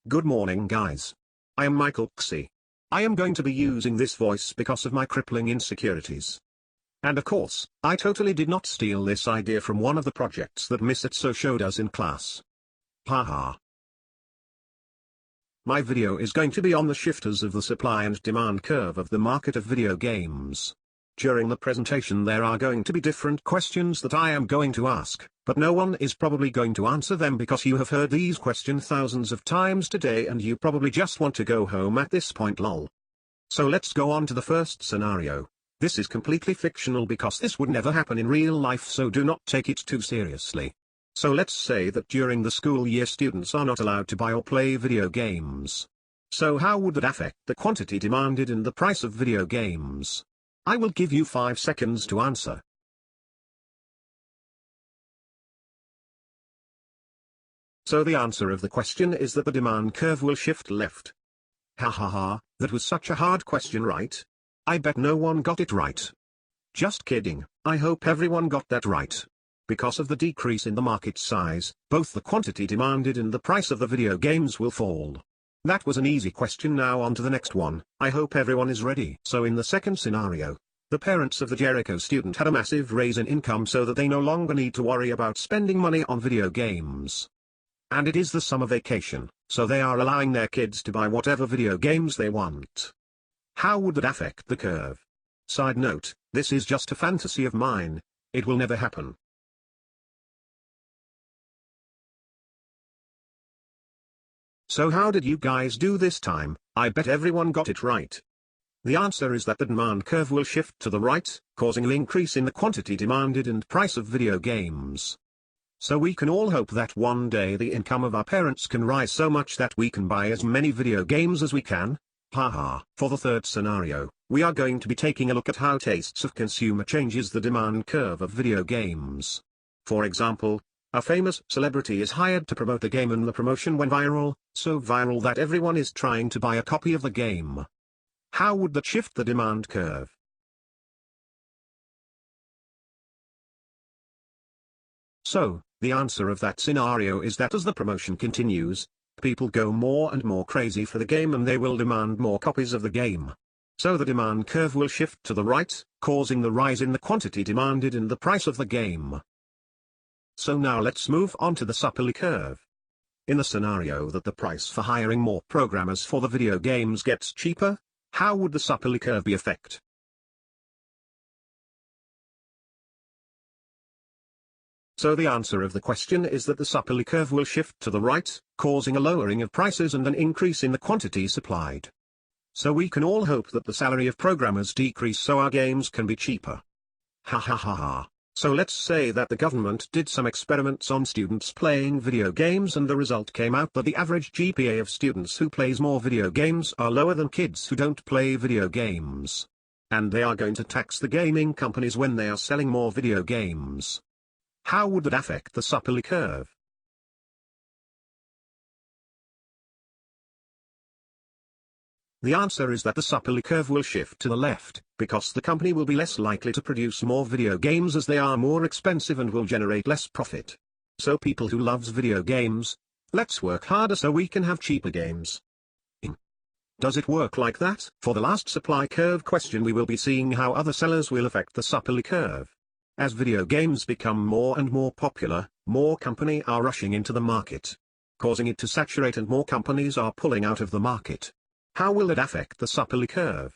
Good morning guys. I am Michael Xi. I am going to be using this voice because of my crippling insecurities. And of course, I totally did not steal this idea from one of the projects that Miss Etso showed us in class. Haha. My video is going to be on the shifters of the supply and demand curve of the market of video games. During the presentation there are going to be different questions that I am going to ask, but no one is probably going to answer them because you have heard these questions thousands of times today and you probably just want to go home at this point lol. So let's go on to the first scenario. This is completely fictional because this would never happen in real life, so do not take it too seriously. So let's say that during the school year students are not allowed to buy or play video games. So how would that affect the quantity demanded and the price of video games? I will give you 5 seconds to answer. So the answer of the question is that the demand curve will shift left. Ha ha ha, that was such a hard question, right? I bet no one got it right. Just kidding, I hope everyone got that right. Because of the decrease in the market size, both the quantity demanded and the price of the video games will fall. That was an easy question. Now on to the next one. I hope everyone is ready. So in the second scenario, the parents of the Jericho student had a massive raise in income so that they no longer need to worry about spending money on video games. And it is the summer vacation, so they are allowing their kids to buy whatever video games they want. How would that affect the curve? Side note, this is just a fantasy of mine. It will never happen. So how did you guys do this time? I bet everyone got it right. The answer is that the demand curve will shift to the right, causing an increase in the quantity demanded and price of video games. So we can all hope that one day the income of our parents can rise so much that we can buy as many video games as we can. Haha. For the third scenario, we are going to be taking a look at how tastes of consumer changes the demand curve of video games. For example, a famous celebrity is hired to promote the game and the promotion went viral, so viral that everyone is trying to buy a copy of the game. How would that shift the demand curve? So, the answer of that scenario is that as the promotion continues, people go more and more crazy for the game and they will demand more copies of the game. So the demand curve will shift to the right, causing the rise in the quantity demanded and the price of the game. So now let's move on to the supply curve. In the scenario that the price for hiring more programmers for the video games gets cheaper, how would the supply curve be affected? So the answer of the question is that the supply curve will shift to the right, causing a lowering of prices and an increase in the quantity supplied. So we can all hope that the salary of programmers decrease so our games can be cheaper. Ha ha ha ha. So let's say that the government did some experiments on students playing video games and the result came out that the average GPA of students who plays more video games are lower than kids who don't play video games. And they are going to tax the gaming companies when they are selling more video games. How would that affect the supply curve? The answer is that the supply curve will shift to the left, because the company will be less likely to produce more video games as they are more expensive and will generate less profit. So people who loves video games, let's work harder so we can have cheaper games. Does it work like that? For the last supply curve question we will be seeing how other sellers will affect the supply curve. As video games become more and more popular, more companies are rushing into the market, causing it to saturate and more companies are pulling out of the market. How will that affect the supply curve?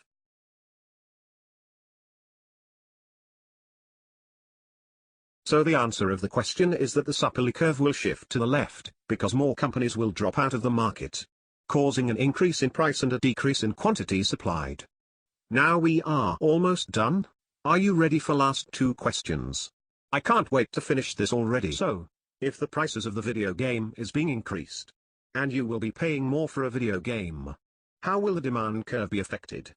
So the answer of the question is that the supply curve will shift to the left, because more companies will drop out of the market, causing an increase in price and a decrease in quantity supplied. Now we are almost done. Are you ready for last 2 questions? I can't wait to finish this already. So, if the prices of the video game is being increased, and you will be paying more for a video game, how will the demand curve be affected?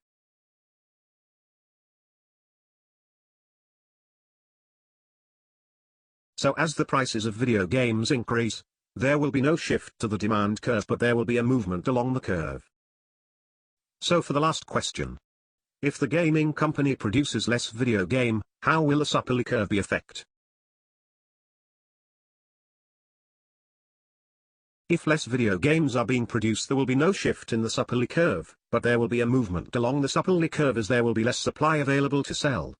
So as the prices of video games increase, there will be no shift to the demand curve but there will be a movement along the curve. So for the last question. If the gaming company produces less video game, how will the supply curve be affected? If less video games are being produced, there will be no shift in the supply curve, but there will be a movement along the supply curve as there will be less supply available to sell.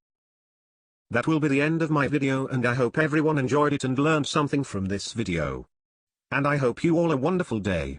That will be the end of my video, and I hope everyone enjoyed it and learned something from this video. And I hope you all a wonderful day.